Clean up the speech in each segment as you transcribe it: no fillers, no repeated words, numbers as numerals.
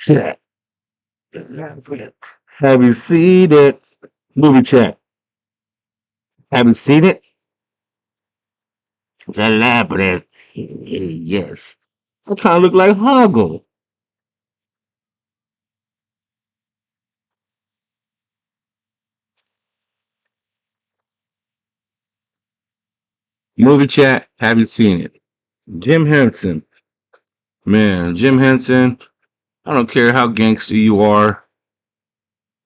Chat. Labyrinth. Have you seen it? Movie chat. Have you seen it? The Labyrinth. Yes. I kind of look like Hoggle. Movie chat. Have you seen it? Jim Henson. Man, Jim Henson. I don't care how gangster you are.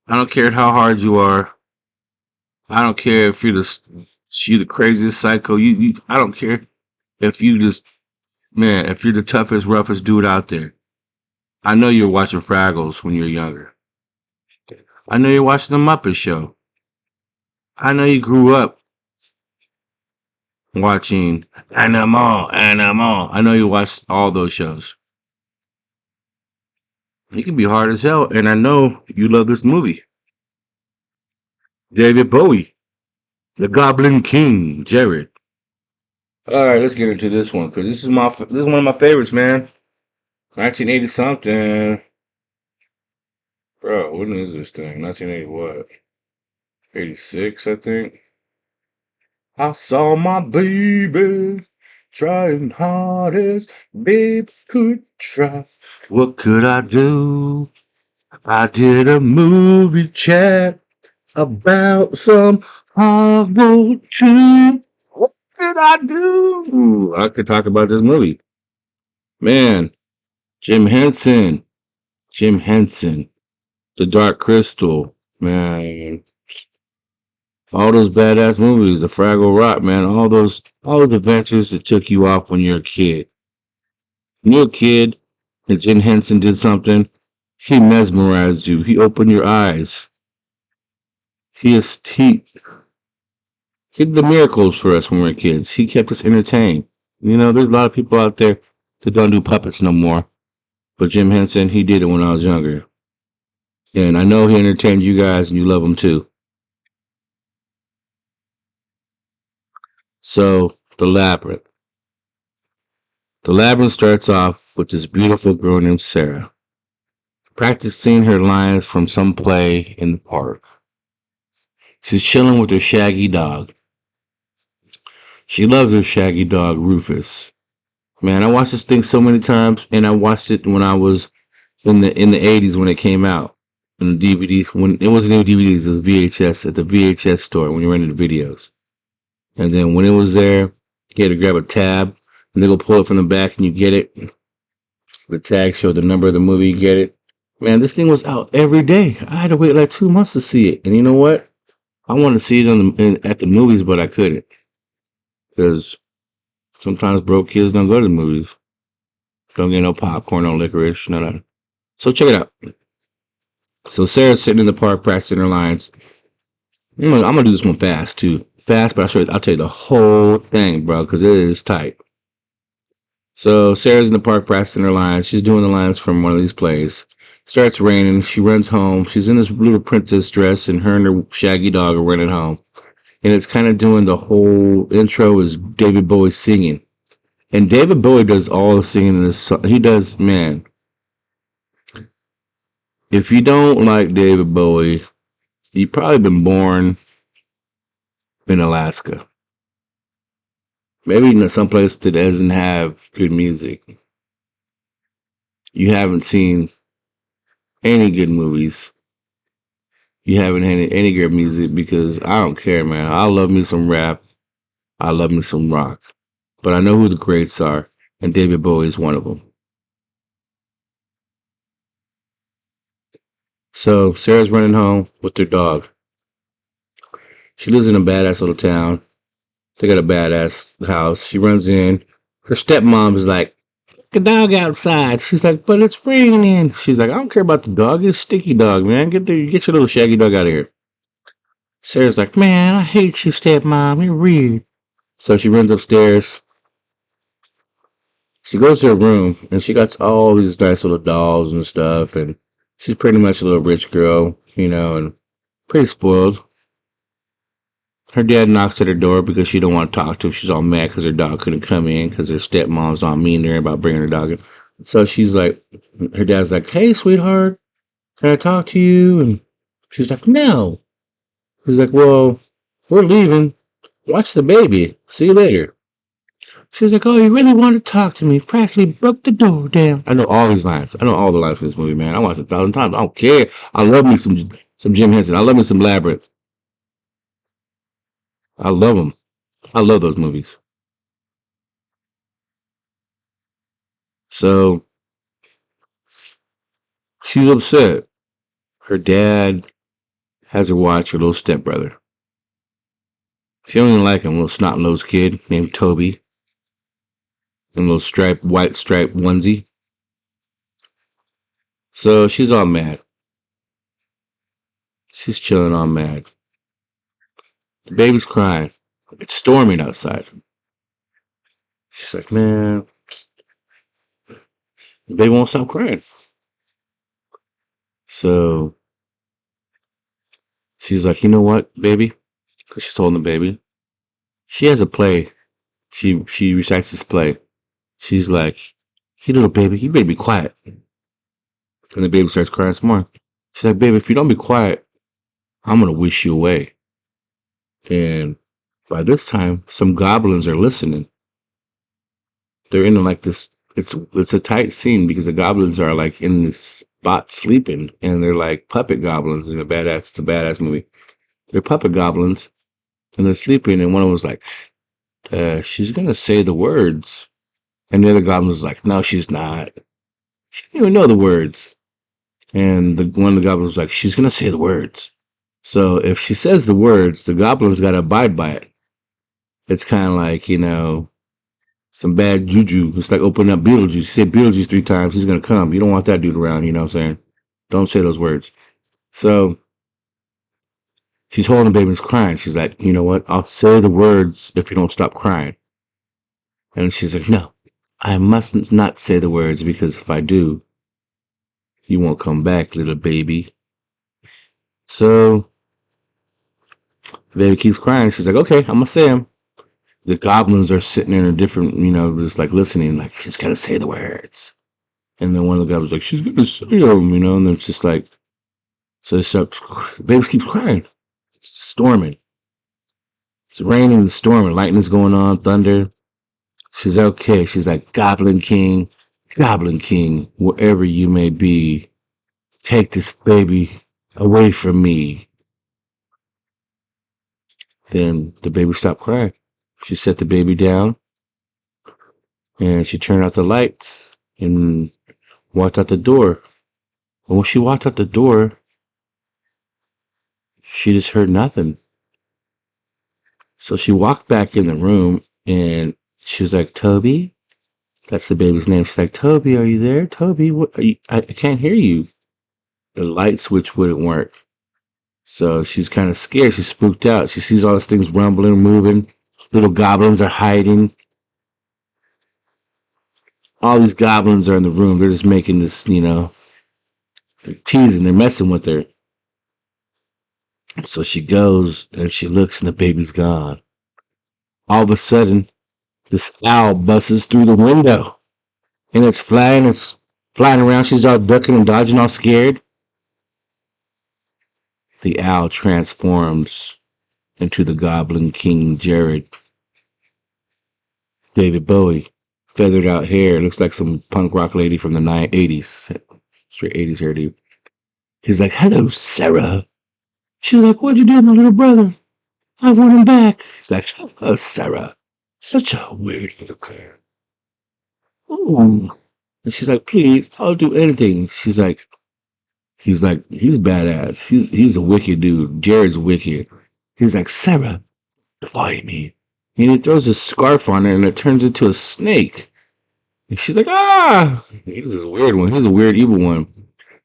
I don't care how hard you are. I don't care if you're the craziest psycho. I don't care if you just man, if you're the toughest, roughest dude out there. I know you're watching Fraggles when you're younger. I know you're watching the Muppet Show. I know you grew up watching Animal, Animal. I know you watched all those shows. It can be hard as hell, and I know you love this movie. David Bowie, the Goblin King, Jared. All right, let's get into this one because this is one of my favorites, man. 1980 something, bro. When is this thing? 1980 what? 86, I think. I saw my baby trying hard as babe could try. What could I do? I did a movie chat about some Hogwarts too. What could I do? I could talk about this movie. Man, Jim Henson. Jim Henson. The Dark Crystal. Man. All those badass movies, the Fraggle Rock, man, all those adventures that took you off when you're a kid. When you're a kid and Jim Henson did something, he mesmerized you. He opened your eyes. He did the miracles for us when we were kids. He kept us entertained. You know, there's a lot of people out there that don't do puppets no more. But Jim Henson, he did it when I was younger. And I know he entertained you guys and you love him too. So, The Labyrinth. The Labyrinth starts off with this beautiful girl named Sarah, practicing her lines from some play in the park. She's chilling with her shaggy dog. She loves her shaggy dog, Rufus. Man, I watched this thing so many times, and I watched it when I was in the 80s when it came out. In the DVDs, when it wasn't even DVDs, it was VHS at the VHS store when you rented the videos. And then when it was there, you had to grab a tab, and they go pull it from the back, and you get it. The tag showed the number of the movie, you get it. Man, this thing was out every day. I had to wait like 2 months to see it. And you know what? I wanted to see it at the movies, but I couldn't. Because sometimes broke kids don't go to the movies. Don't get no popcorn, no licorice, none. So check it out. So Sarah's sitting in the park practicing her lines. I'm gonna do this one fast too. Fast, but I'll tell you the whole thing, bro, because it is tight. So Sarah's in the park practicing her lines. She's doing the lines from one of these plays. Starts raining. She runs home. She's in this little princess dress, and her shaggy dog are running home. And it's kind of doing the whole intro is David Bowie singing. And David Bowie does all the singing in this song. He does, man. If you don't like David Bowie, you've probably been born in Alaska. Maybe in some place that doesn't have good music. You haven't seen any good movies. You haven't had any good music because I don't care, man. I love me some rap. I love me some rock. But I know who the greats are, and David Bowie is one of them. So Sarah's running home with her dog. She lives in a badass little town. They got a badass house. She runs in. Her stepmom is like, the dog outside. She's like, but it's raining. She's like, I don't care about the dog. It's a sticky dog, man. Get your little shaggy dog out of here. Sarah's like, man, I hate you, stepmom. You're weird. So she runs upstairs. She goes to her room, and she got all these nice little dolls and stuff, and she's pretty much a little rich girl, you know, and pretty spoiled. Her dad knocks at her door because she don't want to talk to him. She's all mad because her dog couldn't come in because her stepmom's all mean to her about bringing her dog in. So she's like, her dad's like, "Hey, sweetheart, can I talk to you?" And she's like, "No." He's like, "Well, we're leaving. Watch the baby. See you later." She's like, "Oh, you really want to talk to me? Practically broke the door down." I know all these lines. I know all the lines for this movie, man. I watched it 1,000 times. I don't care. I love me some Jim Henson. I love me some Labyrinth. I love them. I love those movies. So she's upset. Her dad has her watch her little stepbrother. She don't even like him, little snot nosed kid named Toby, in a little white striped onesie. So she's all mad. She's chilling all mad. The baby's crying. It's storming outside. She's like, "Man, the baby won't stop crying." So she's like, "You know what, baby?" Because she's holding the baby. She has a play. She recites this play. She's like, "Hey, little baby, you better be quiet." And the baby starts crying some more. She's like, "Baby, if you don't be quiet, I'm gonna wish you away." And by this time, some goblins are listening. They're in like this. It's a tight scene because the goblins are like in this spot sleeping, and they're like puppet goblins in a badass. It's a badass movie. They're puppet goblins, and they're sleeping. And one of them was like, "She's gonna say the words," and the other goblin was like, "No, she's not. She didn't even know the words." And the one of the goblins was like, "She's gonna say the words." So if she says the words, the goblins gotta abide by it. It's kind of like, some bad juju. It's like opening up Beetlejuice. You say Beetlejuice 3 times, he's gonna come. You don't want that dude around. You know what I'm saying? Don't say those words. So she's holding the baby and crying. She's like, "You know what? I'll say the words if you don't stop crying." And she's like, "No, I mustn't not say the words because if I do, you won't come back, little baby." So the baby keeps crying. She's like, "Okay, I'm gonna say them." The goblins are sitting in a different, just like listening, like she's gotta say the words. And then one of the goblins like, "She's gonna say them," and then it's just like, so it's up. The baby keeps crying. It's storming. It's raining and storming. Lightning's going on, thunder. She's okay. She's like, Goblin King, wherever you may be, take this baby away from me." Then the baby stopped crying. She set the baby down and she turned out the lights and walked out the door. But when she walked out the door, she just heard nothing. So she walked back in the room and she's like, "Toby?" That's the baby's name. She's like, "Toby, are you there? Toby, what are you? I can't hear you." The light switch wouldn't work. So she's kind of scared. She's spooked out. She sees all these things rumbling, moving. Little goblins are hiding. All these goblins are in the room. They're just making this, they're teasing, they're messing with her. So she goes and she looks and the baby's gone. All of a sudden, this owl busts through the window and it's flying around. She's all ducking and dodging, all scared. The owl transforms into the Goblin King Jared. David Bowie, feathered out hair, looks like some punk rock lady from the 80s. Straight 80s hair, dude. He's like, "Hello, Sarah." She's like, "What'd you do with my little brother? I want him back." He's like, "Hello, Sarah. Such a weird little girl." Ooh. And she's like, "Please, I'll do anything." He's badass. He's a wicked dude. Jared's wicked. He's like, "Sarah, fight me." And he throws a scarf on her and it turns into a snake. And she's like, "Ah!" He's this weird one. He's a weird evil one.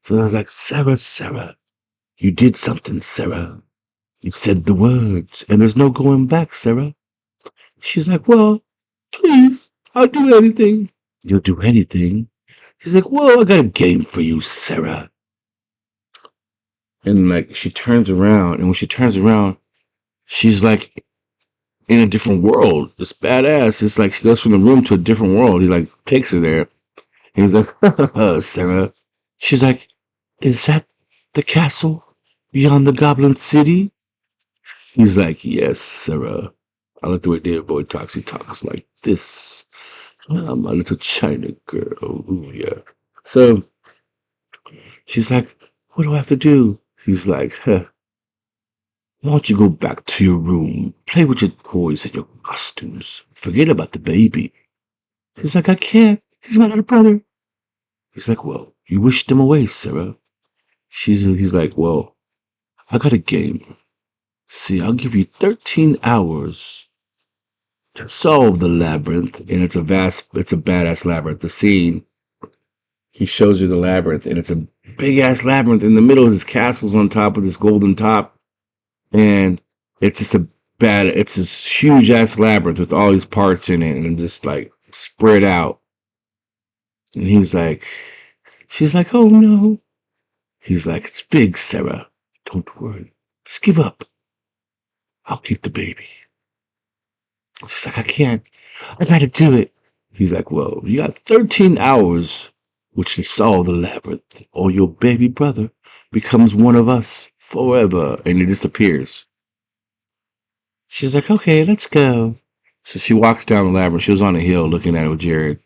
So I was like, Sarah, you did something, Sarah. You said the words, and there's no going back, Sarah." She's like, "Well, please, I'll do anything." "You'll do anything?" She's like, "Well, I got a game for you, Sarah." And like she turns around, and when she turns around, she's like in a different world. It's badass. It's like she goes from the room to a different world. He like takes her there, And he's like, Sarah. She's like, is that the castle beyond the Goblin City? He's like, yes, Sarah. I like the way David Bowie talks. He talks like this. I'm a little China girl. Ooh, yeah. So she's like, what do I have to do? He's like, why don't you go back to your room, play with your toys and your costumes. Forget about the baby. He's like, I can't. He's my little brother. He's like, well, you wished him away, Sarah. He's like, well, I got a game. See, I'll give you 13 hours to solve the labyrinth, and it's a badass labyrinth. The scene, he shows you the labyrinth, and it's a big ass labyrinth. In the middle is this castle's on top of this golden top, and it's just it's this huge ass labyrinth with all these parts in it, and just like spread out. And she's like, oh no. He's like, it's big, Sarah. Don't worry. Just give up. I'll keep the baby. She's like, I can't. I gotta do it. He's like, well, you got 13 hours which to solve the labyrinth, or your baby brother becomes one of us forever. And he disappears. She's like, okay, let's go. So she walks down the labyrinth. She was on a hill looking at it with Jared.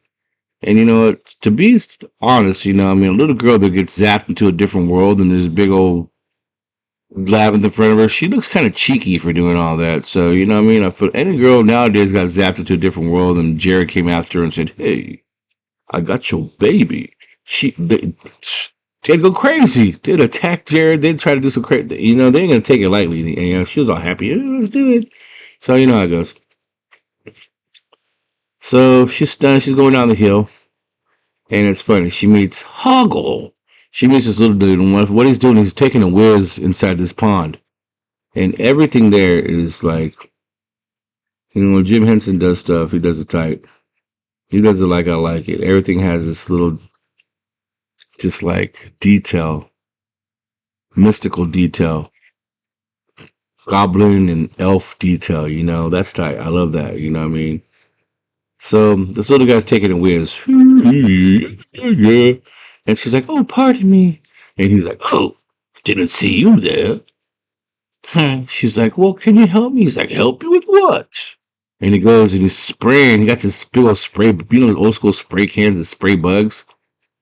And you know what? To be honest, I mean, a little girl that gets zapped into a different world and there's a big old labyrinth in front of her, she looks kind of cheeky for doing all that. So, you know what I mean? If any girl nowadays got zapped into a different world and Jared came after her and said, hey, I got your baby. They'd go crazy. They'd attack Jared. They'd try to do some crazy. They ain't going to take it lightly. And, she was all happy. Yeah, let's do it. So, you know how it goes. So, she's done. She's going down the hill. And it's funny. She meets Hoggle. She meets this little dude. And what he's doing is he's taking a whiz inside this pond. And everything there is like, when Jim Henson does stuff, he does it tight. He does it like I like it. Everything has this little, just like detail, mystical detail, goblin and elf detail. That's tight. I love that. You know what I mean? So this little guy's taking a whiz. And she's like, oh, pardon me. And he's like, oh, didn't see you there. She's like, well, can you help me? He's like, help you with what? And he goes and he's spraying. He got this big old spray, old school spray cans that spray bugs.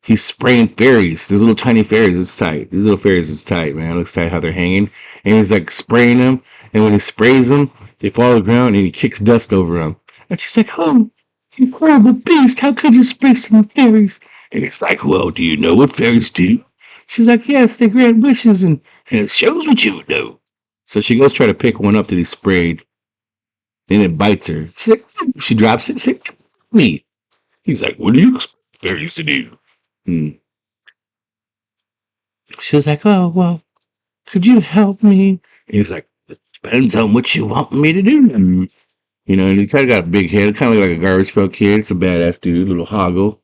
He's spraying fairies. These little tiny fairies. It's tight. These little fairies is tight, man. It looks tight how they're hanging. And he's like spraying them. And when he sprays them, they fall to the ground and he kicks dust over them. And she's like, oh, you horrible beast. How could you spray some fairies? And he's like, well, do you know what fairies do? She's like, yes, they grant wishes and it shows what you know. So she goes try to pick one up that he sprayed. And it bites her. She drops it. She's like, me. He's like, what do you expect fairies to do? She was like, oh, well, could you help me? And he's like, it depends on what you want me to do. And he kind of got a big head, kind of like a garbage pail kid. It's a badass dude, little Hoggle.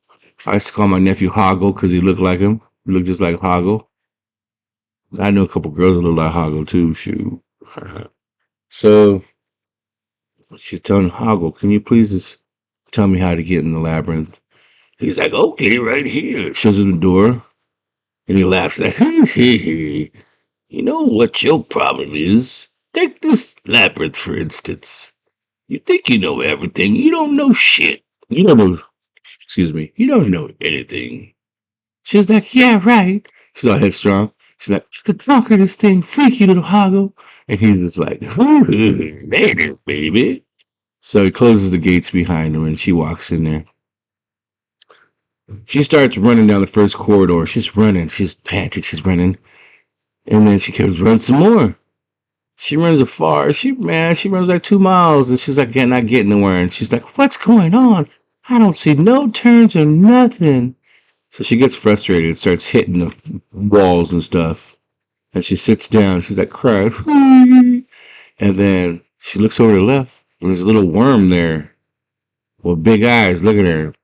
I used to call my nephew Hoggle because he looked like him. He looked just like Hoggle. I know a couple girls that look like Hoggle too, shoot. So she's telling Hoggle, can you please just tell me how to get in the labyrinth? He's like, okay, right here. Shows her the door. And he laughs like, you know what your problem is? Take this labyrinth, for instance. You think you know everything. You don't know shit. You don't know, you don't know anything. She's like, yeah, right. She's all headstrong. She's like, you could conquer this thing, freaky little Hoggle. And he's just like, later, baby. So he closes the gates behind him and she walks in there. She starts running down the first corridor. She's running. She's panting. She's running. And then she keeps running some more. She runs afar. She runs like 2 miles. And she's like, not getting nowhere. And she's like, what's going on? I don't see no turns or nothing. So she gets frustrated and starts hitting the walls and stuff. And she sits down. She's like crying. And then she looks over to the left. And there's a little worm there with big eyes looking at her.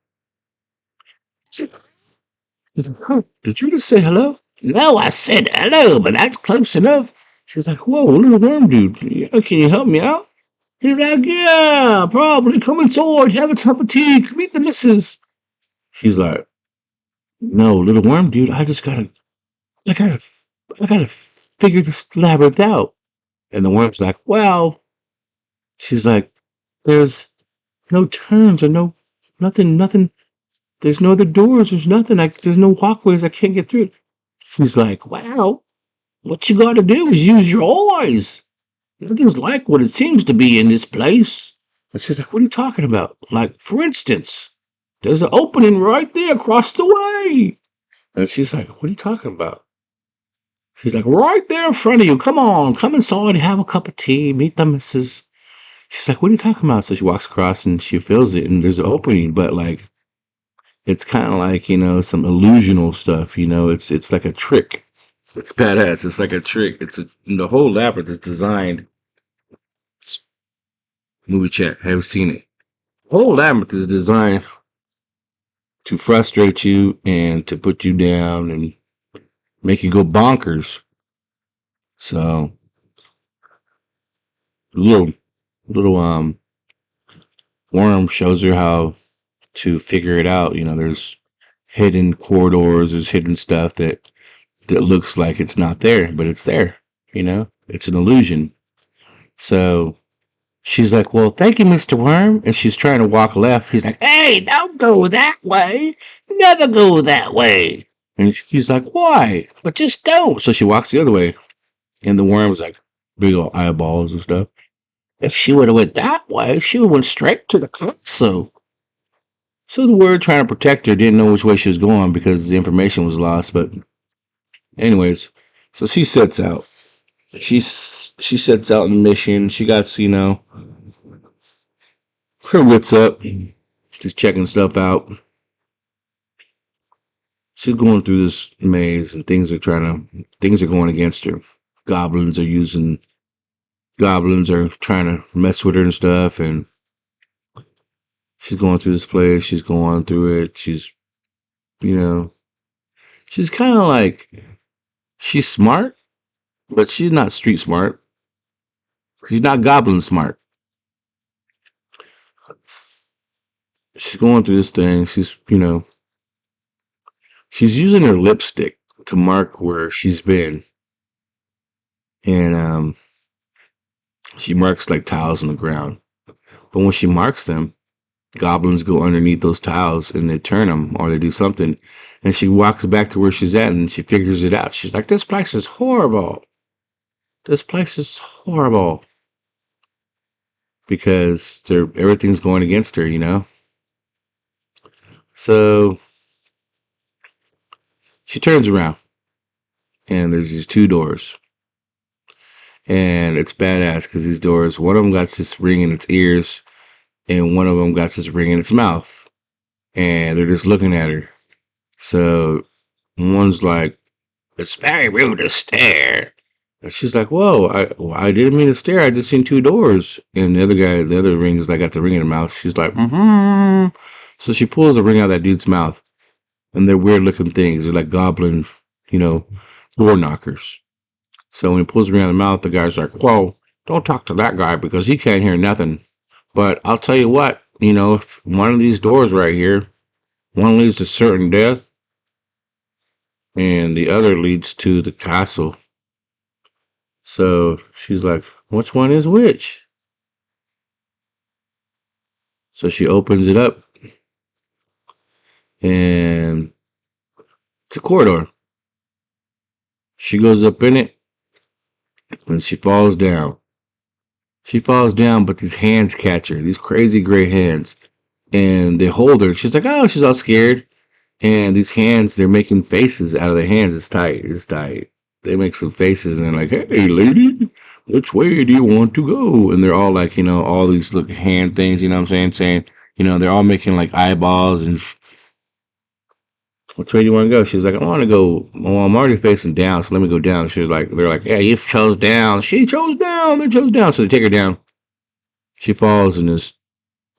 He's like, oh, did you just say hello? No, I said hello, but that's close enough. She's like, whoa, little worm dude, can you help me out? He's like, yeah, probably. Come inside, have a cup of tea, meet the missus. She's like, No, little worm dude, I gotta, I gotta figure this labyrinth out. And the worm's like, well, she's like, there's no turns or nothing. There's no other doors. There's nothing. There's no walkways. I can't get through it. She's like, well, what you gotta do is use your eyes. Nothing's like what it seems to be in this place. And she's like, what are you talking about? Like, for instance, there's an opening right there across the way. And she's like, what are you talking about? She's like, right there in front of you. Come on, come inside, have a cup of tea, meet the missus. She's like, what are you talking about? So she walks across and she feels it, and there's an opening, but like, it's kind of like, some illusional stuff, it's like a trick. It's badass. It's like a trick. The whole labyrinth is designed. Movie chat. Have you seen it? The whole labyrinth is designed to frustrate you and to put you down and make you go bonkers. So little little worm shows her how to figure it out. There's hidden corridors, there's hidden stuff that looks like it's not there, but it's there. It's an illusion. So she's like, well, thank you, Mr. Worm. And she's trying to walk left. He's like, hey, don't go that way. Never go that way. And she's like, why? But just don't. So she walks the other way. And the worm's like, big old eyeballs and stuff. If she would have went that way, she would have went straight to the castle. So the word trying to protect her didn't know which way she was going because the information was lost. But anyways, so she sets out. She sets out on a mission. She got, her wits up. She's checking stuff out. She's going through this maze and things are going against her. Goblins are using goblins are trying to mess with her and stuff, and she's going through this place, she's going through it, you know, she's kind of like, she's smart, but she's not street smart. She's not goblin smart. She's going through this thing. She's using her lipstick to mark where she's been, and she marks like tiles on the ground. But when she marks them, goblins go underneath those tiles and they turn them or they do something. And she walks back to where she's at and she figures it out. She's like, this place is horrible. This place is horrible. Because everything's going against her. So she turns around and there's these two doors. And it's badass because these doors, one of them got this ring in its ears and one of them got this ring in its mouth. And they're just looking at her. So one's like, it's very rude to stare. And she's like, whoa, I didn't mean to stare. I just seen two doors. And the other ring is like got the ring in her mouth. She's like, mm-hmm. So she pulls the ring out of that dude's mouth. And they're weird looking things. They're like goblin, you know, door knockers. So when he pulls the ring out of the mouth, the guy's like, whoa, don't talk to that guy because he can't hear nothing. But I'll tell you what, if one of these doors right here, one leads to certain death, and the other leads to the castle. So she's like, which one is which? So she opens it up, and it's a corridor. She goes up in it, and she falls down. She falls down, but these hands catch her, these crazy gray hands, and they hold her. She's like, oh, she's all scared. And these hands, they're making faces out of their hands. It's tight. It's tight. They make some faces and they're like, hey, lady, which way do you want to go? And they're all like, all these little hand things, you know what I'm saying? They're all making like eyeballs and which way do you want to go? She's like, I want to go. Well, I'm already facing down, so let me go down. They're like, yeah, you chose down. She chose down. They chose down. So they take her down. She falls in this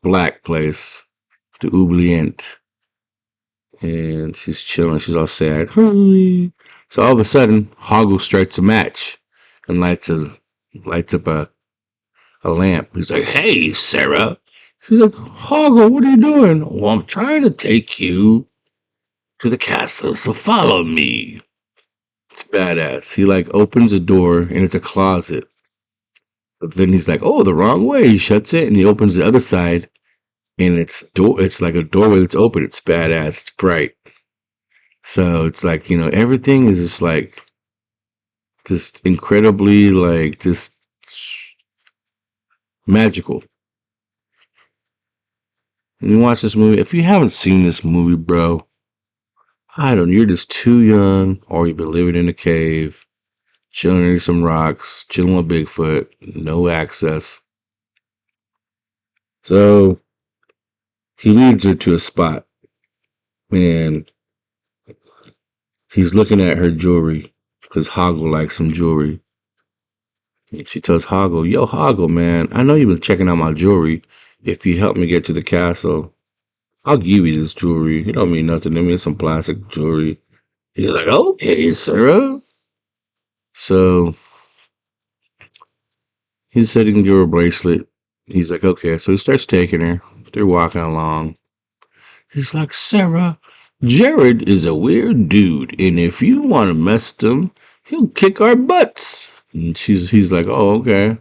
black place, the oubliette. And she's chilling. She's all sad. Hurry. So all of a sudden, Hoggle strikes a match and lights up a lamp. He's like, hey, Sarah. She's like, Hoggle, what are you doing? Well, I'm trying to take you to the castle, so follow me. It's badass. He like opens a door and it's a closet. But then he's like, oh, the wrong way. He shuts it and he opens the other side and it's like a doorway that's open. It's badass. It's bright. So it's like, everything is just like just incredibly like just magical. And you watch this movie. If you haven't seen this movie, bro, I don't know, you're just too young or you've been living in a cave, chilling under some rocks, chilling with Bigfoot, no access. So he leads her to a spot and he's looking at her jewelry because Hoggle likes some jewelry. And she tells Hoggle, yo, Hoggle, man, I know you've been checking out my jewelry. If you help me get to the castle, I'll give you this jewelry. It don't mean nothing to me. It's some plastic jewelry. He's like, okay, Sarah. So he said he can give her a bracelet. He's like, okay. So he starts taking her. They're walking along. He's like, Sarah, Jared is a weird dude, and if you want to mess with him, he'll kick our butts. And he's like, oh, okay.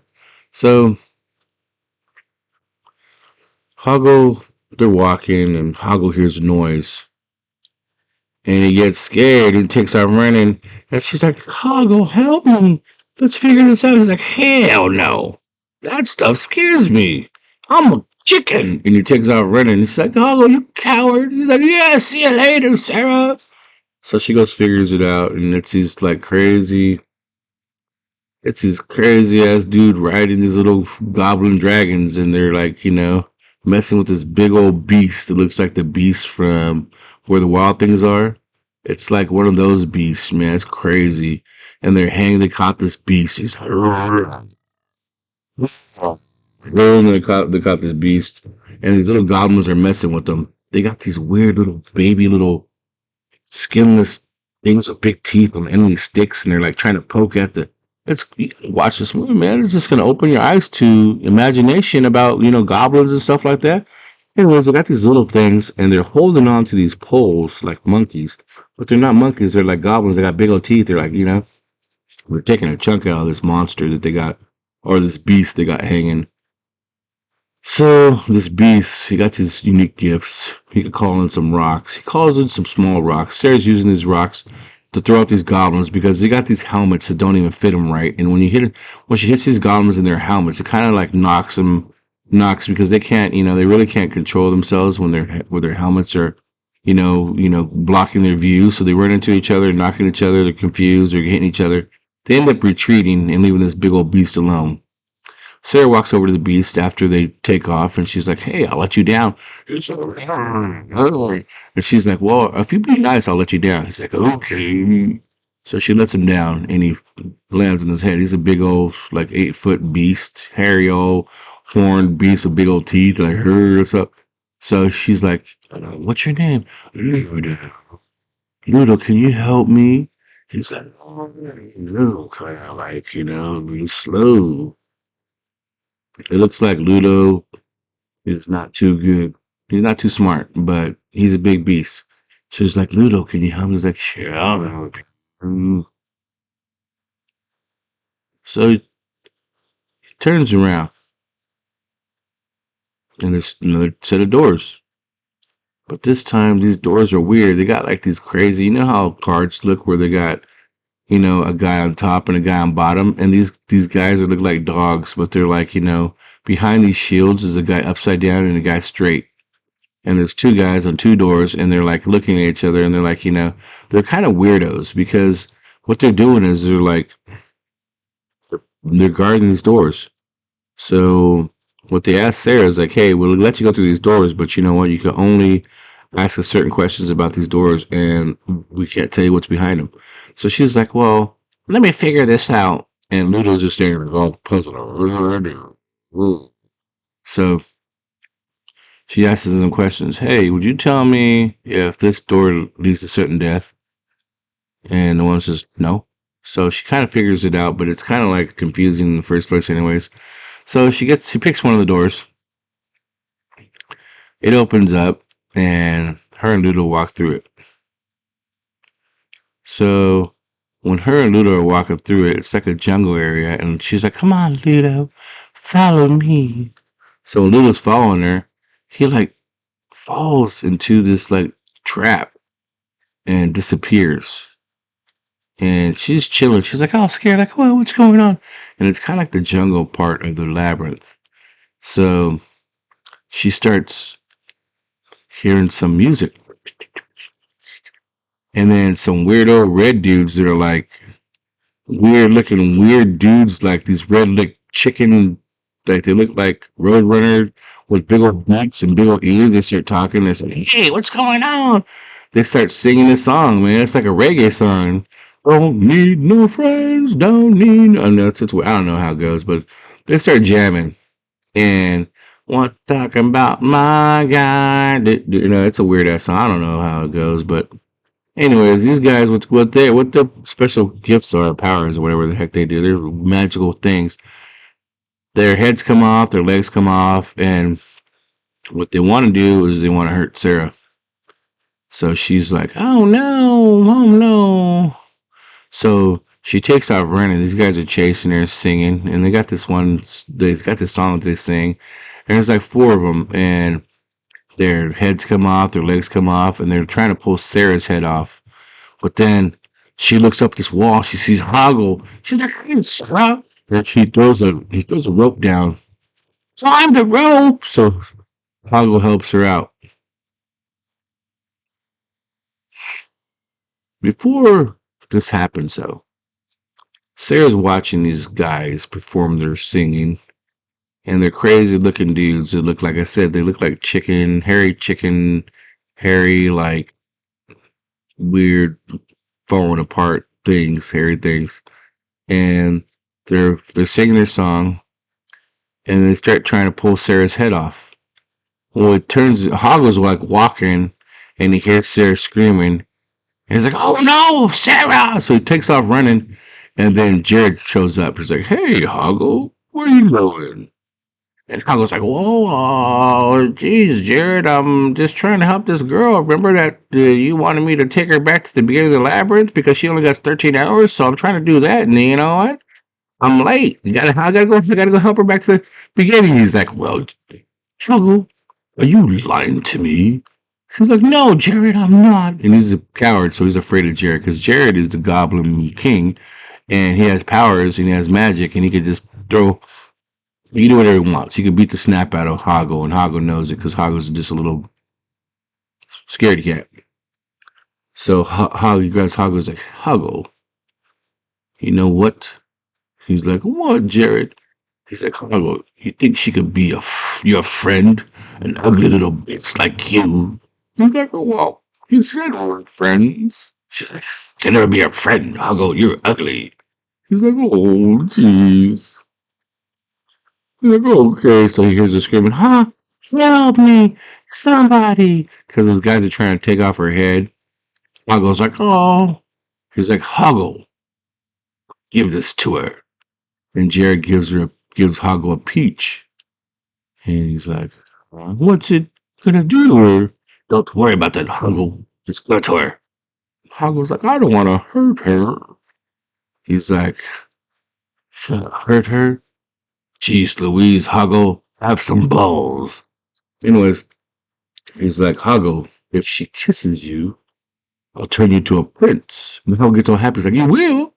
So Hoggle, they're walking, and Hoggle hears a noise, and he gets scared and takes off running. And she's like, Hoggle, help me. Let's figure this out. He's like, hell no. That stuff scares me. I'm a chicken. And he takes off running. He's like, Hoggle, you coward. He's like, yeah, see you later, Sarah. So she goes figures it out, and it's these crazy ass dude riding these little goblin dragons, and they're like, messing with this big old beast that looks like the beast from where the wild things are. It's like one of those beasts, man. It's crazy. And they caught this beast. He's they caught this beast. And these little goblins are messing with them. They got these weird little baby little skinless things with big teeth on the end of these sticks, and they're like trying to poke at the. It's you can watch this movie, man. It's just gonna open your eyes to imagination about goblins and stuff like that. Anyways, they got these little things, and they're holding on to these poles like monkeys, but they're not monkeys. They're like goblins. They got big old teeth. They're like we're taking a chunk out of this monster that they got, or this beast they got hanging. So this beast, he got his unique gifts. He could call in some rocks. He calls in some small rocks. Sarah's using these rocks to throw out these goblins because they got these helmets that don't even fit them right. And when she hits these goblins in their helmets, it kind of like knocks because they can't, they really can't control themselves when their helmets are, blocking their view. So they run into each other, knocking each other. They're confused. They're hitting each other. They end up retreating and leaving this big old beast alone. Sarah walks over to the beast after they take off, and she's like, "Hey, I'll let you down." And she's like, "Well, if you be nice, I'll let you down." He's like, "Okay." So she lets him down, and he lands on his head. He's a big old, like 8-foot beast, hairy old horned beast with big old teeth. Like, her, what's up? So she's like, "What's your name?" Ludo. Ludo, can you help me? He's like, "Oh, Ludo, kind of like, be slow." It looks like Ludo is not too good. He's not too smart, but he's a big beast. So he's like, Ludo, can you help me? He's like, sure, I'll help you. So he turns around and there's another set of doors. But this time these doors are weird. They got like these crazy, how cards look where they got, a guy on top and a guy on bottom. And these guys that look like dogs, but they're like, behind these shields is a guy upside down and a guy straight. And there's two guys on two doors and they're like looking at each other and they're like, they're kind of weirdos because what they're doing is they're guarding these doors. So what they asked Sarah is like, hey, we'll let you go through these doors, but you know what? You can only ask us certain questions about these doors and we can't tell you what's behind them. So she was like, well, let me figure this out. And Ludo's just staring at all puzzled. So she asks us some questions. Hey, would you tell me if this door leads to certain death? And the one says no. So she kind of figures it out, but it's kind of like confusing in the first place, anyways. So she picks one of the doors. It opens up, and her and Ludo walk through it. So when her and Ludo are walking through it, it's like a jungle area, and she's like, "Come on, Ludo, follow me." So when Ludo's following her, he like falls into this like trap and disappears. And she's chilling. She's like, all scared, like, "Well, what's going on?" And it's kind of like the jungle part of the labyrinth. So she starts hearing some music, and then some weirdo red dudes that are like weird looking weird dudes, like these red like chicken, like they look like road runner with big old backs and big old ears. They start talking. They say, "Hey, what's going on?" They start singing this song, man. It's like a reggae song. Don't need no friends, don't need. I know I don't know how it goes, but they start jamming and want talking about my guy. You know, it's a weird ass song. I don't know how it goes, but anyways, these guys with what their special gifts or powers or whatever the heck they do, they're magical things. Their heads come off, their legs come off, and what they want to do is they want to hurt Sarah. So she's like, "Oh no, oh no." So she takes off running. These guys are chasing her, singing, and they got this one. They got this song that they sing, and there's like four of them, and their heads come off, their legs come off, and they're trying to pull Sarah's head off. But then she looks up this wall. She sees Hoggle. She's like, "Hey, stop!" And he throws a rope down. Climb the rope. So Hoggle helps her out. Before this happens, though, Sarah's watching these guys perform their singing, and they're crazy looking dudes. That look like I said, they look like chicken, hairy, like weird falling apart things, hairy things, and they're singing their song, and they start trying to pull Sarah's head off. Well, it turns, Hoggle's like walking, and he hears Sarah screaming. And he's like, "Oh no, Sarah!" So he takes off running, and then Jared shows up. He's like, "Hey, Hoggle, where are you going?" And Hoggle's like, "Whoa, oh, geez, Jared, I'm just trying to help this girl. Remember that you wanted me to take her back to the beginning of the labyrinth because she only got 13 hours, so I'm trying to do that. And you know what? I'm late. I gotta go help her back to the beginning." He's like, "Well, Hoggle, are you lying to me?" She's like, "No, Jared, I'm not." And he's a coward, so he's afraid of Jared because Jared is the Goblin King, and he has powers and he has magic, and he could just throw. He can do whatever he wants. He could beat the snap out of Hoggle, and Hoggle knows it because Hoggle's just a little scaredy cat. So Hoggle grabs Hoggle's like, "Hoggle, you know what?" He's like, "What, Jared?" He's like, "Hoggle, you think she could be your friend, an ugly little bitch like you?" He's like, "Oh, well, you said we were friends." She's like, "Can never be a friend, Hoggle. You're ugly." He's like, "Oh, jeez." He's like, "Okay." So he hears her screaming, "Huh? Help me! Somebody!" Because those guys are trying to take off her head. Hoggle's like, "Oh." He's like, "Hoggle, give this to her." And Jared gives Hoggle a peach. And he's like, "What's it gonna do to her?" "Don't worry about that, Hoggle. Just give it to her." Hoggle's like, "I don't want to hurt her." He's like, "Hurt her? Jeez Louise, Hoggle, have some balls." Anyways, he's like, "Hoggle, if she kisses you, I'll turn you to a prince." And Hoggle gets all happy. He's like, "You will?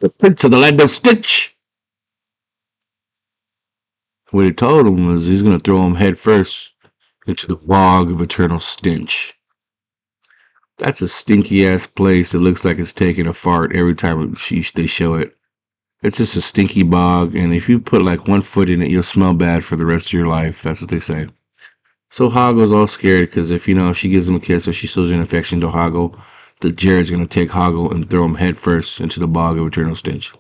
The prince of the land of Stitch." What he told him was he's going to throw him head first into the bog of eternal stench. That's a stinky ass place that looks like it's taking a fart every time they show it. It's just a stinky bog, and if you put like 1 foot in it, you'll smell bad for the rest of your life. That's what they say. So Hoggle's all scared because if she gives him a kiss or she shows an affection to Hoggle, that Jared's gonna take Hoggle and throw him headfirst into the bog of eternal stench.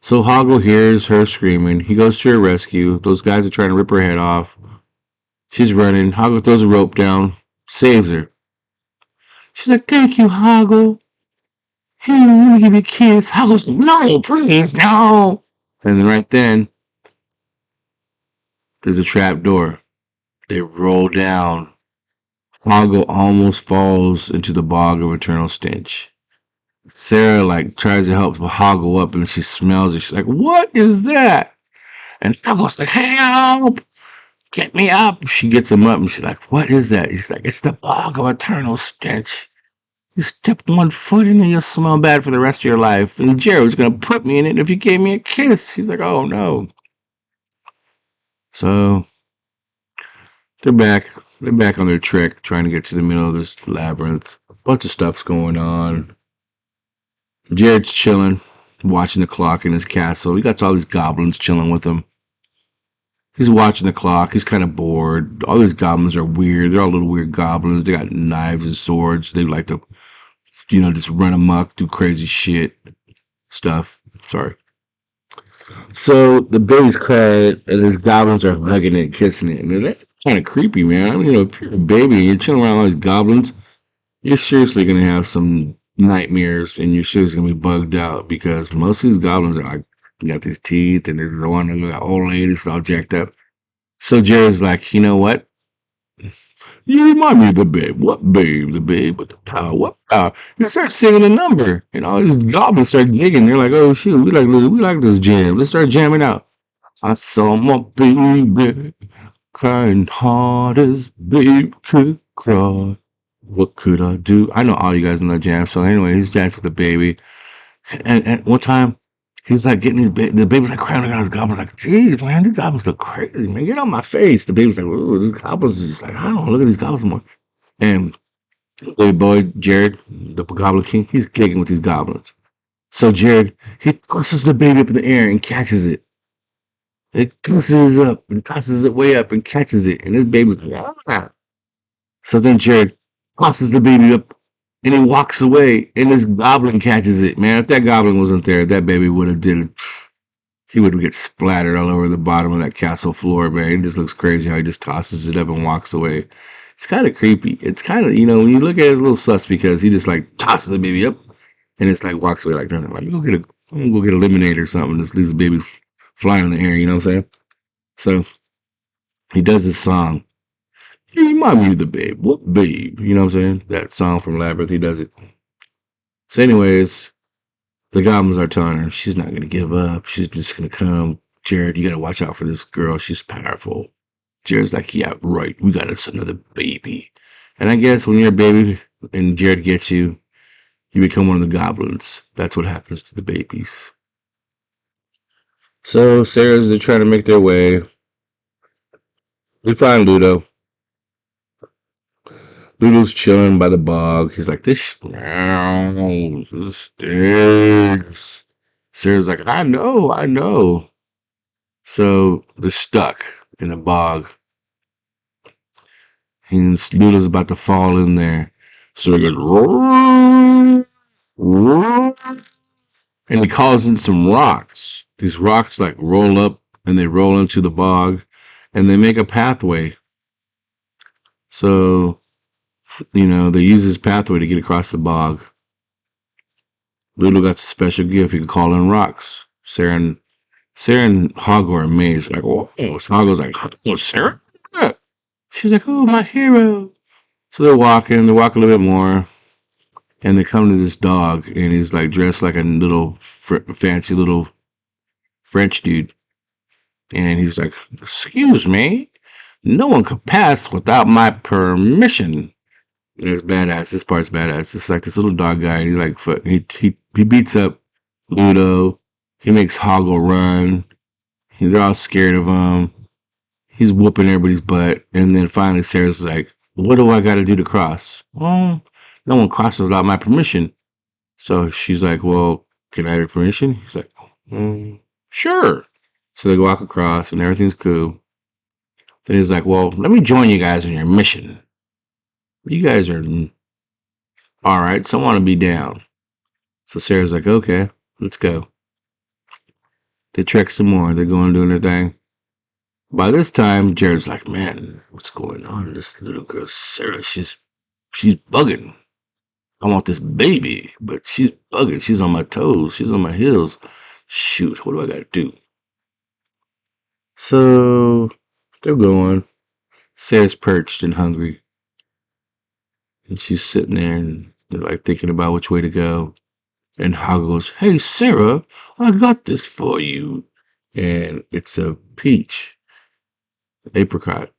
So Hoggle hears her screaming. He goes to her rescue. Those guys are trying to rip her head off. She's running. Hoggle throws a rope down, saves her. She's like, "Thank you, Hoggle. Hey, let me give you a kiss." Hoggle's like, "No, please, no." And then right then, there's a trap door. They roll down. Hoggle almost falls into the bog of eternal stench. Sarah like tries to help Hoggle up, and she smells it. She's like, "What is that?" And Hoggle's like, "Help! Get me up!" She gets him up, and she's like, "What is that?" He's like, "It's the bog of eternal stench. You step one foot in, and you'll smell bad for the rest of your life. And Jared was gonna put me in it if you gave me a kiss." She's like, "Oh no!" So they're back. They're back on their trek, trying to get to the middle of this labyrinth. A bunch of stuff's going on. Jared's chilling, watching the clock in his castle. He got all these goblins chilling with him. He's watching the clock. He's kind of bored. All these goblins are weird. They're all little weird goblins. They got knives and swords. They like to, just run amok, do crazy shit stuff. Sorry. So the baby's crying, and his goblins are hugging it, kissing it, and that's kind of creepy, man. I mean, if you're a baby and you're chilling around all these goblins, you're seriously gonna have some nightmares, and you're seriously gonna be bugged out because most of these goblins are like got these teeth, and they're the one that got old ladies all jacked up. So Jared's like, you know what? You remind me of the babe. What babe? The babe with the power. What power? He starts singing a number, and all these goblins start gigging. They're like, "Oh shoot, we like this jam. Let's start jamming out." I saw my baby crying hard as babe could cry. What could I do? I know all you guys know that jam. So anyway, he's dancing with the baby, and one time he's like getting the baby's like crying around his goblins like, "Geez, man, these goblins look crazy, man. Get on my face." The baby's like, "Ooh, these goblins is just like, I don't know, look at these goblins more." And little boy Jared, the Goblin King, he's gigging with these goblins. So Jared, he tosses the baby up in the air and catches it. It tosses it up and tosses it way up and catches it. And this baby's like, ah. So then Jared tosses the baby up and he walks away and this goblin catches it. Man, if that goblin wasn't there, that baby would have did it. He would get splattered all over the bottom of that castle floor, man. It just looks crazy how he just tosses it up and walks away. It's kind of creepy. It's kind of, when you look at it, it's a little sus because he just like tosses the baby up and it's like walks away like nothing. Like, go get a lemonade or something. Just leaves the baby flying in the air, you know what I'm saying? So he does this song. You remind me of the babe. What babe? You know what I'm saying? That song from Labyrinth, he does it. So, anyways, the goblins are telling her she's not going to give up. She's just going to come. Jared, you got to watch out for this girl. She's powerful. Jared's like, yeah, right. We got us another baby. And I guess when you're a baby and Jared gets you, you become one of the goblins. That's what happens to the babies. So they're trying to make their way. We find Ludo. Ludo's chilling by the bog. He's like, this stinks. Sarah's like, I know, I know. So they're stuck in the bog. And Ludo's about to fall in there. So he goes, roar, roar, and he calls in some rocks. These rocks like roll up and they roll into the bog and they make a pathway. So, they use this pathway to get across the bog. Ludo got a special gift. He can call in rocks. Sarah and Hoggle are amazed. Like, oh, so Hoggle's like, oh, Sarah? She's like, oh, my hero. So they walk a little bit more, and they come to this dog, and he's like dressed like a little fancy little French dude. And he's like, excuse me, no one could pass without my permission. And it's badass. This part's badass. It's like this little dog guy. He like he beats up Ludo. He makes Hoggle run. They're all scared of him. He's whooping everybody's butt. And then finally Sarah's like, what do I got to do to cross? Well, no one crosses without my permission. So she's like, well, can I have your permission? He's like, sure. So they walk across and everything's cool. Then he's like, well, let me join you guys in your mission. You guys are all right, so I want to be down. So Sarah's like, okay, let's go. They trek some more. They're going doing their thing. By this time, Jared's like, man, what's going on? This little girl, Sarah, she's bugging. I want this baby, but she's bugging. She's on my toes. She's on my heels. Shoot, what do I got to do? So they're going. Sarah's perched and hungry. And she's sitting there and they're like thinking about which way to go. And Hoggle goes, "Hey, Sarah, I got this for you." And it's a peach, apricot.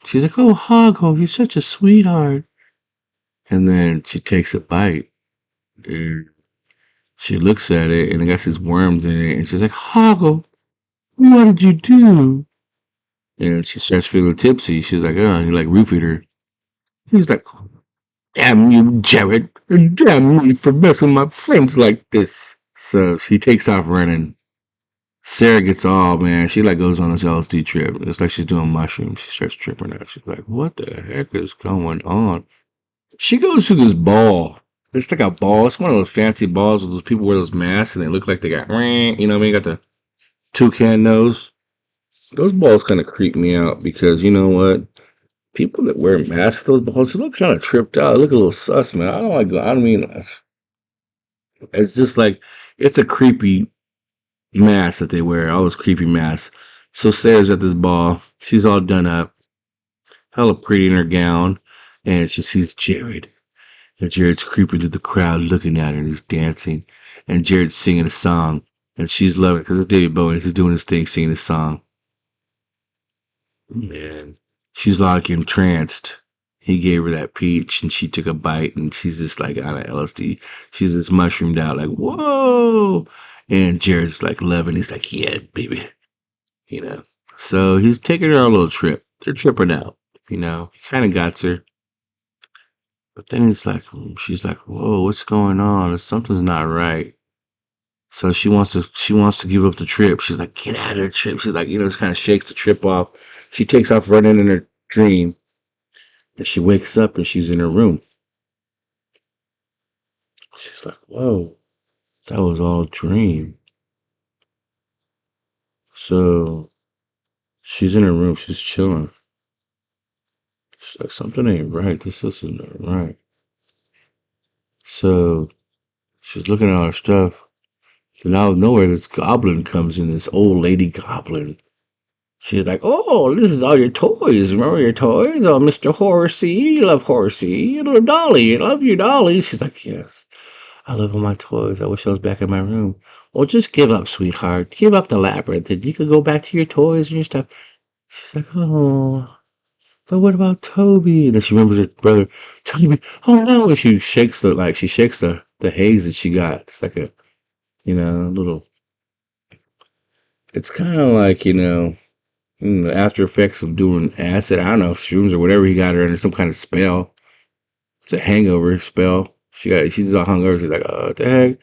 She's like, "Oh, Hoggle, you're such a sweetheart." And then she takes a bite and she looks at it and it got these worms in it. And she's like, "Hoggle, what did you do?" And she starts feeling tipsy. She's like, "Oh," and he like roofied her. He's like, "Damn you, Jared. Damn me for messing with my friends like this." So she takes off running. Sarah gets all, man. She like goes on this LSD trip. It's like she's doing mushrooms. She starts tripping out. She's like, "What the heck is going on?" She goes to this ball. It's like a ball. It's one of those fancy balls with those people wear those masks and they look like they got, you know what I mean? Got the toucan nose. Those balls kind of creep me out because you know what? People that wear masks, those balls, they look kind of tripped out. They look a little sus, man. I don't like. I mean, it's just like it's a creepy mask that they wear. All those creepy masks. So Sarah's at this ball. She's all done up, hella pretty in her gown, and she sees Jared. And Jared's creeping through the crowd looking at her and he's dancing. And Jared's singing a song. And she's loving it because it's David Bowie. He's doing his thing, singing a song. And she's like entranced. He gave her that peach and she took a bite and she's just like on a LSD. She's just mushroomed out, like, whoa. And Jared's like loving. He's like, yeah, baby. You know. So he's taking her on a little trip. They're tripping out. You know. He kind of got her. But then it's like, she's like, whoa, what's going on? Something's not right. So she wants to give up the trip. She's like, get out of the trip. She's like, just kind of shakes the trip off. She takes off running in her dream. And she wakes up and she's in her room. She's like, whoa, that was all a dream. So she's in her room. She's chilling. She's like, something ain't right. This isn't right. So she's looking at all her stuff. Then out of nowhere, this goblin comes in, this old lady goblin. She's like, "Oh, this is all your toys. Remember your toys? Oh, Mr. Horsey, you love Horsey. You love Dolly. You love your Dolly." She's like, "Yes, I love all my toys. I wish I was back in my room." "Well, just give up, sweetheart. Give up the labyrinth and you can go back to your toys and your stuff." She's like, "Oh, but what about Toby?" And then she remembers her brother, Toby. "Oh no." And she shakes the haze that she got. It's like a, little, it's kind of like, the after effects of doing acid, I don't know, shrooms or whatever he got her under some kind of spell. It's a hangover spell. She's all hungover. She's like, "Oh, what the heck?"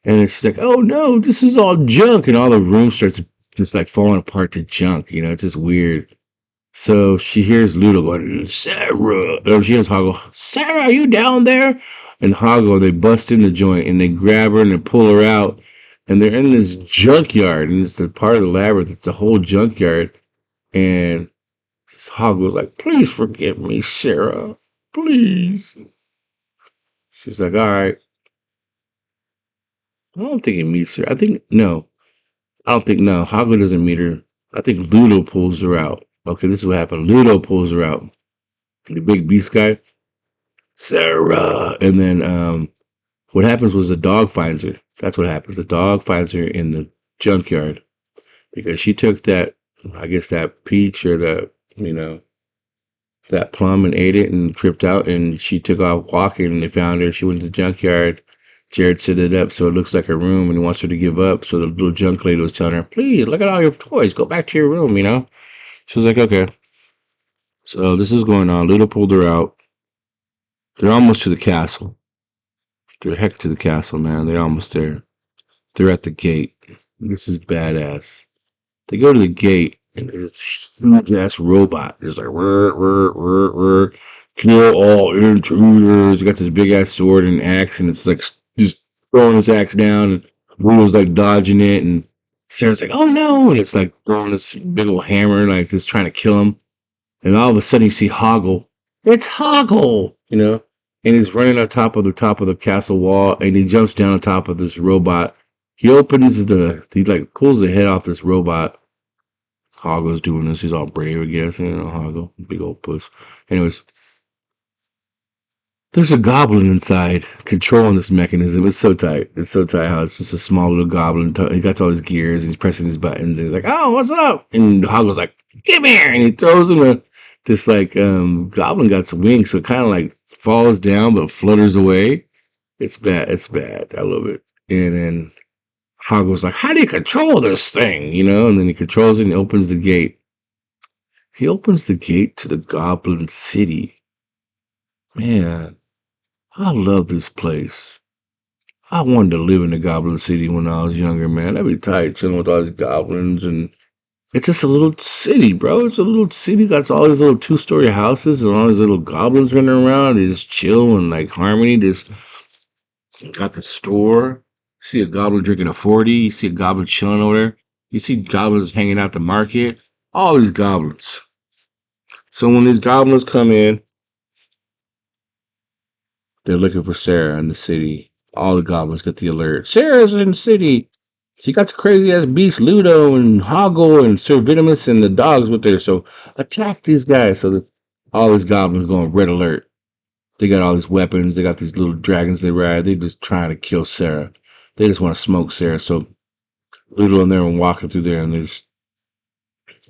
And then she's like, "Oh no, this is all junk." And all the room starts just like falling apart to junk. It's just weird. So she hears Ludo going, "Sarah." Or she hears Hoggle, "Sarah, are you down there?" And Hoggle, they bust in the joint and they grab her and they pull her out. And they're in this junkyard. And it's the part of the labyrinth. It's a whole junkyard. And Hog was like, "Please forgive me, Sarah. Please." She's like, "All right." I don't think he meets her. I think, no. I don't think, no. Hoggle doesn't meet her. I think Ludo pulls her out. Okay, this is what happened. Ludo pulls her out. The big beast guy. "Sarah." And then what happens was the dog finds her. That's what happens. The dog finds her in the junkyard because she took that, I guess, that peach or that plum and ate it and tripped out and she took off walking and they found her. She went to the junkyard. Jared set it up so it looks like a room and he wants her to give up. So the little junk lady was telling her, "Please, look at all your toys. Go back to your room. She was like, "Okay." So this is going on. Little pulled her out. They're almost to the castle. They're heck to the castle, man. They're almost there. They're at the gate. This is badass. They go to the gate, and there's a huge ass robot. There's like, kill all intruders. He got this big ass sword and axe, and it's like just throwing his axe down. And Bruno's like dodging it, and Sarah's like, "Oh no!" And it's like throwing this big old hammer, like just trying to kill him. And all of a sudden, you see Hoggle. It's Hoggle, and he's running on top of the castle wall, and he jumps down on top of this robot. He like pulls the head off this robot. Hoggle's doing this. He's all brave, I guess. Hoggle, big old puss. Anyways, There's a goblin inside controlling this mechanism. It's so tight. It's so tight how it's just a small little goblin. He got all his gears. He's pressing his buttons. And he's like, "Oh, what's up?" And Hoggo's like, "Come here!" And he throws him this like goblin got some wings, so it kind of like falls down but flutters away. It's bad. It's bad. I love it. And then Hoggo's like, "How do you control this thing?" And then he controls it and opens the gate. He opens the gate to the Goblin City. Man, I love this place. I wanted to live in the Goblin City when I was younger, man. That'd be tight, chilling with all these goblins, and it's just a little city, bro. It's a little city. Got all these little two-story houses and all these little goblins running around. They just chill and like harmony. Just got the store. See a goblin drinking a 40. You see a goblin chilling over there. You see goblins hanging out the market. All these goblins. So when these goblins come in, they're looking for Sarah in the city. All the goblins get the alert. Sarah's in the city. She got the crazy ass beast Ludo and Hoggle and Sir Vitimus and the dogs with her. So attack these guys. So all these goblins going red alert. They got all these weapons. They got these little dragons they ride. They just trying to kill Sarah. They just want to smoke Sarah. So Ludo and them walking through there, and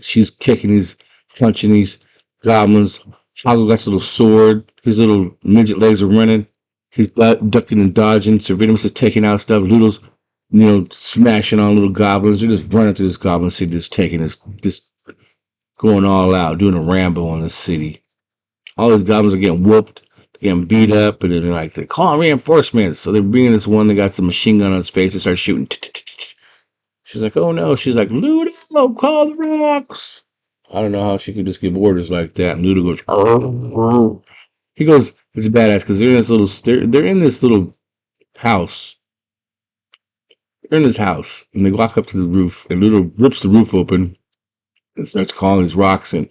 she's kicking these, punching these goblins. Hoggle got his little sword. His little midget legs are running. He's ducking and dodging. Sir Vitimus is taking out stuff. Ludo's, smashing on little goblins. They're just running through this goblin city, just taking this, just going all out, doing a Rambo in the city. All these goblins are getting whooped, getting beat up, and then they're calling reinforcements. So they're bringing this one that got some machine gun on his face and start shooting. She's like, "Oh no!" She's like, "Ludo, call the rocks." I don't know how she could just give orders like that. And Ludo goes, "Arr, arr." He goes, it's badass because they're in this little house. They're in this house, and they walk up to the roof, and Ludo rips the roof open and starts calling these rocks, and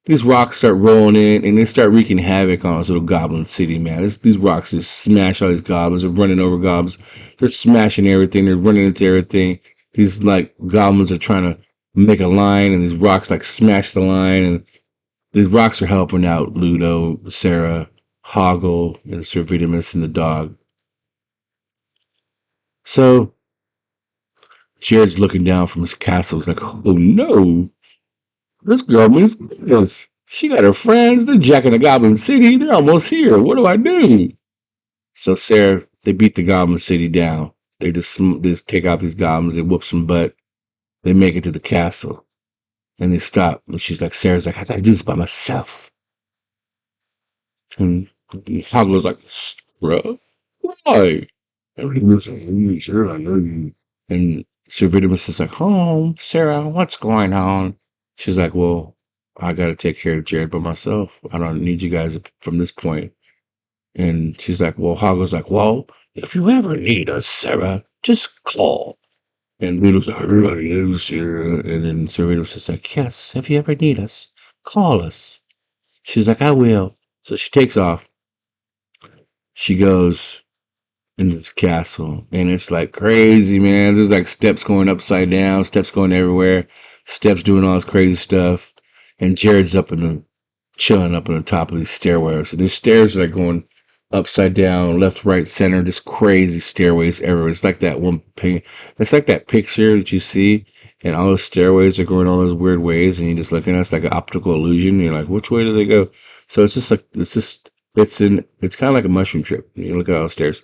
these rocks start rolling in, and they start wreaking havoc on this little goblin city, man. These rocks just smash all these goblins. They're running over goblins. They're smashing everything. They're running into everything. These like goblins are trying to make a line, and these rocks like smash the line, and these rocks are helping out Ludo, Sarah, Hoggle, and Sir Vitimus and the dog. So Jared's looking down from his castle. He's like, "Oh no, this girl means business. She got her friends. They're jacking the Goblin City. They're almost here. What do I do?" So Sarah, they beat the Goblin City down. They just take out these goblins. They whoop some butt. They make it to the castle, and they stop. And Sarah's like, "I gotta do this by myself." And Hoggle's like, "Bro, why?" And he was like, "Sarah, I love you." And Sir Vitimus is like, "Oh, Sarah, what's going on?" She's like, "Well, I got to take care of Jared by myself. I don't need you guys from this point." And she's like, "Well," Hoggle's like, "Well, if you ever need us, Sarah, just call." And Vito's like, "Everybody knows Sarah." And then Sir Vito's just like, "Yes, if you ever need us, call us." She's like, "I will." So she takes off. She goes in this castle, and it's like crazy, man. There's like steps going upside down, steps going everywhere, steps doing all this crazy stuff, and Jared's chilling up on the top of these stairways. And these stairs are like going upside down, left, right, center, just crazy stairways everywhere. It's like that it's like that picture that you see, and all those stairways are going all those weird ways, and you're just looking at it's like an optical illusion. And you're like, which way do they go? So it's just like it's kind of like a mushroom trip. You look at all the stairs.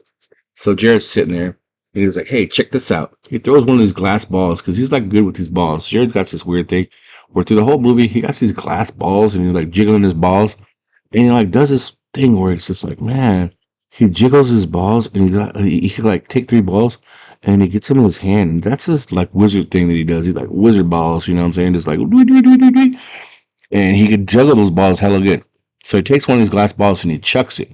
So Jared's sitting there, and he's like, "Hey, check this out." He throws one of these glass balls, because he's like good with these balls. Jared's got this weird thing where through the whole movie, he got these glass balls, and he's like jiggling his balls. And he like does this thing where it's just like, man, he jiggles his balls, and he can like take three balls, and he gets them in his hand. And that's this like wizard thing that he does. He like wizard balls, you know what I'm saying? Just like, doo, doo, doo, doo, doo. And he could juggle those balls hella good. So he takes one of these glass balls and he chucks it.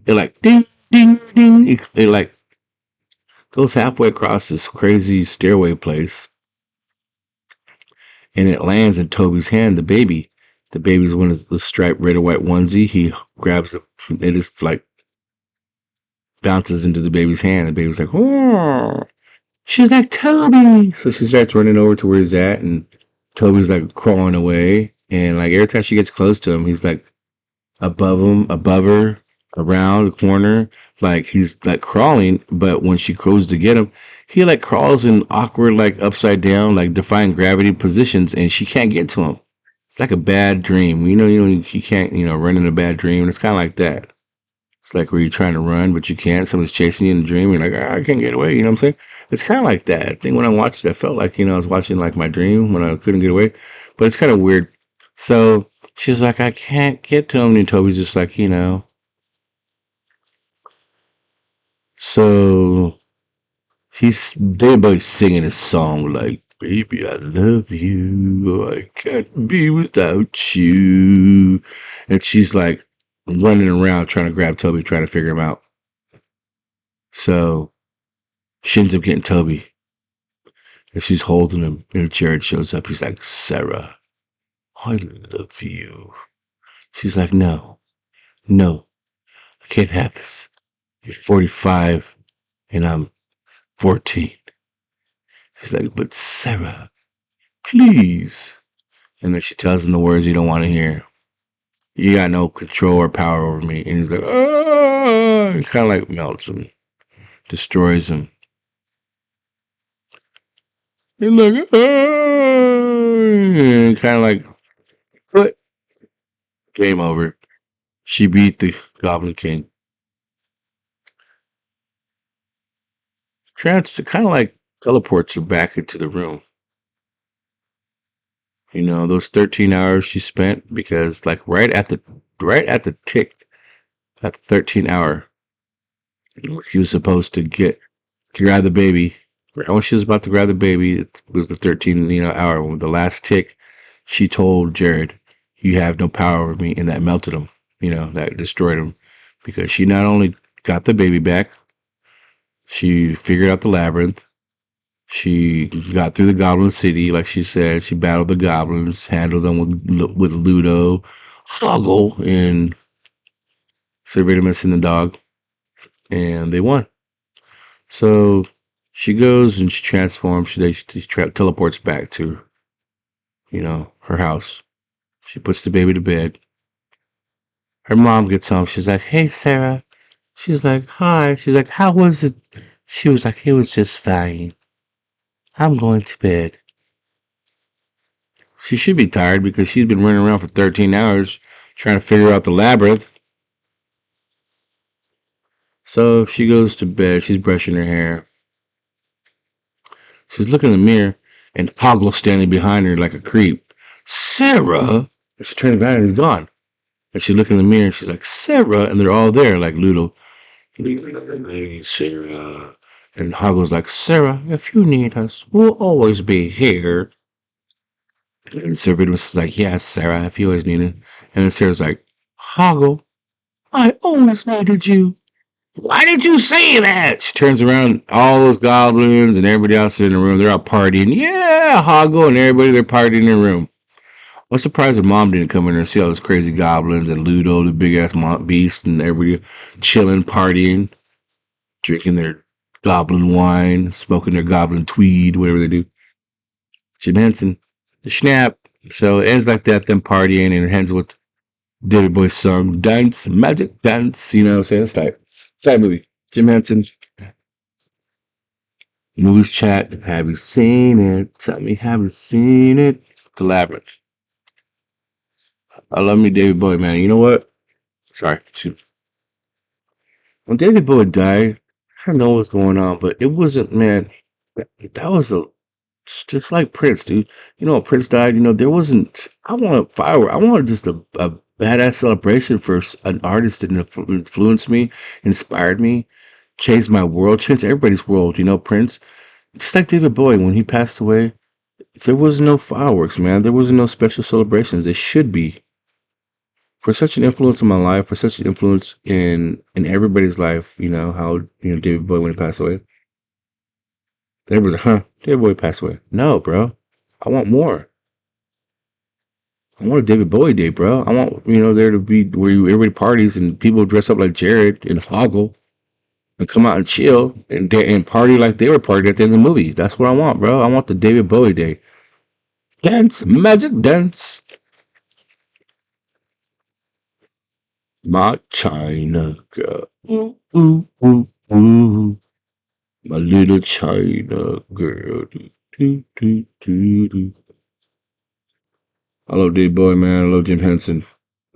It like ding, ding, ding. It like goes halfway across this crazy stairway place, and it lands in Toby's hand, the baby. The baby's one of the striped red and white onesie. He grabs it just like bounces into the baby's hand. The baby's like, "Oh." She's like, "Toby." So she starts running over to where he's at, and Toby's like crawling away. And like every time she gets close to him, he's like above her. around the corner, like he's like crawling, but when she goes to get him, he like crawls in awkward, like upside down, like defying gravity positions, and she can't get to him. It's like a bad dream. You can't, run in a bad dream. It's kind of like that. It's like where you're trying to run, but you can't. Someone's chasing you in the dream. You're like, "Ah, I can't get away." You know what I'm saying? It's kind of like that. I think when I watched it, I felt like, I was watching like my dream when I couldn't get away. But it's kind of weird. So she's like, I can't get to him. And Toby's just like, so everybody's singing a song like, Baby, I love you. I can't be without you. And she's like running around trying to grab Toby, trying to figure him out. So she ends up getting Toby and she's holding him. And Jared shows up. He's like, Sarah, I love you. She's like, no, no, I can't have this. You're 45 and I'm 14. He's like, but Sarah, please. And then she tells him the words you don't want to hear. You got no control or power over me. And he's like, oh, it kind of like melts him, destroys him. He's like, oh, kind of like, but game over. She beat the Goblin King. Kind of like teleports her back into the room. Those 13 hours she spent because like right at the tick at the 13th hour, she was supposed to grab the baby. Right when she was about to grab the baby, it was the 13th hour. With the last tick, she told Jared, "You have no power over me," and that melted him. That destroyed him because she not only got the baby back, she figured out the labyrinth. She got through the Goblin City, like she said. She battled the goblins, handled them with Ludo, Hoggle, and Sir Vitamus and the dog, and they won. So she goes and she transforms. She teleports back to, her house. She puts the baby to bed. Her mom gets home. She's like, "Hey, Sarah." She's like, "Hi." She's like, "How was it?" She was like, "It was just fine. I'm going to bed." She should be tired because she's been running around for 13 hours trying to figure out the labyrinth. So she goes to bed. She's brushing her hair. She's looking in the mirror, and Hoggle's standing behind her like a creep. Sarah! And she turns around and he's gone. And she looks in the mirror and she's like, Sarah! And they're all there, like Ludo. Hey, Sarah. And Hoggle's like, Sarah, if you need us, we'll always be here. And Sir was like, yes, Sarah, if you always need it. And then Sarah's like, Hoggle, I always needed you. Why did you say that? She turns around, all those goblins and everybody else in the room, they're out partying. Yeah, Hoggle and everybody, they're partying in the room. I'm surprised her mom didn't come in there and see all those crazy goblins and Ludo, the big ass beast, and everybody chilling, partying, drinking their goblin wine, smoking their goblin tweed, whatever they do. Jim Henson, the snap. So it ends like that, them partying, and it ends with David Boy's song, Dance, Magic Dance. You know what I'm saying? It's that movie. Jim Henson's Movies Chat. Have you seen it? Tell me, have you seen it? The Labyrinth. I love me, David Bowie, man. You know what? Sorry. Shoot. When David Bowie died, I don't know what's going on, but it wasn't, man. That was just like Prince, dude. When Prince died, there wasn't. I want a firework. I wanted just a badass celebration for an artist that influenced me, inspired me, changed my world, changed everybody's world. Prince. Just like David Bowie, when he passed away, there was no fireworks, man. There was no special celebrations. There should be. For such an influence in my life, for such an influence in everybody's life, how David Bowie when he passed away. Everybody's like, huh, David Bowie passed away. No, bro. I want more. I want a David Bowie day, bro. I want, there to be where everybody parties and people dress up like Jared and Hoggle and come out and chill and party like they were partying at the end of the movie. That's what I want, bro. I want the David Bowie day. Dance, magic dance. My China girl. Ooh, ooh, ooh, ooh. My little China girl. Do, do, do, do, do. I love Dave Boy, man. I love Jim Henson.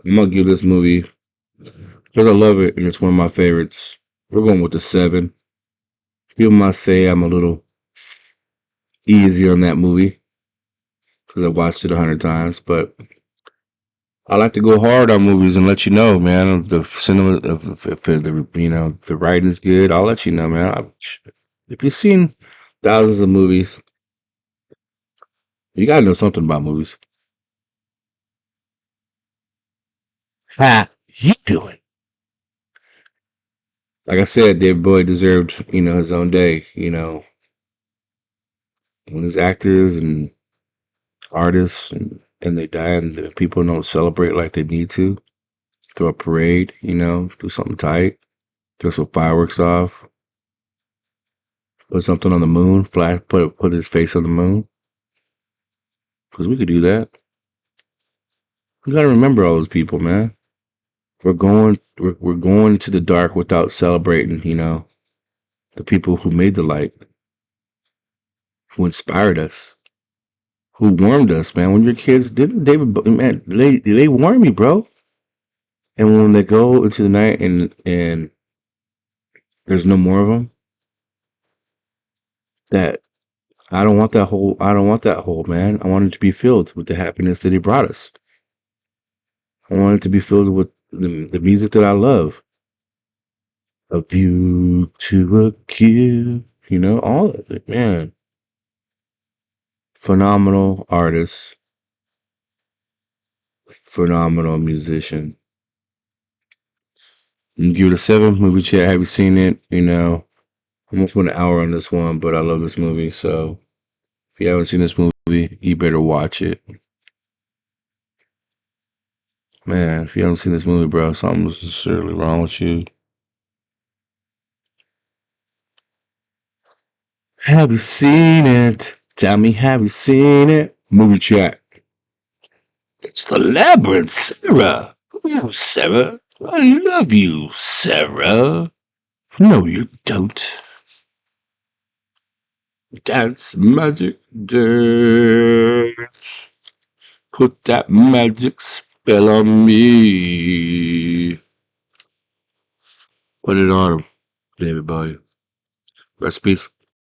I'm gonna give this movie because I love it and it's one of my favorites. We're going with the 7. People might say I'm a little easy on that movie because I watched it 100 times, but I like to go hard on movies and let you know, man. If the cinema, if the the writing's good, I'll let you know, man. If you've seen thousands of movies, you gotta know something about movies. How you doing? Like I said, David Bowie deserved, his own day. When there's actors and artists and they die and the people don't celebrate like they need to, throw a parade, do something tight, throw some fireworks off, put something on the moon, flash, put his face on the moon, because we could do that. You gotta remember all those people, man. We're going into the dark without celebrating, the people who made the light, who inspired us, who warmed us, man. When you're kids, didn't man, they warm you, bro. And when they go into the night and there's no more of them, that I don't want that hole, man. I want it to be filled with the happiness that he brought us. I want it to be filled with the music that I love. A view to a kill, all of it, man. Phenomenal artist, phenomenal musician. You give it a 7. Movie chat. Have you seen it? I'm gonna put an hour on this one, but I love this movie. So if you haven't seen this movie, you better watch it, man. If you haven't seen this movie, bro, something's sincerely wrong with you. Have you seen it? Tell me, have you seen it? Movie chat. It's the Labyrinth, Sarah. Oh, Sarah. I love you, Sarah. No, you don't. Dance, magic, dance. Put that magic spell on me. Put it on him, David Bowie. Rest in peace.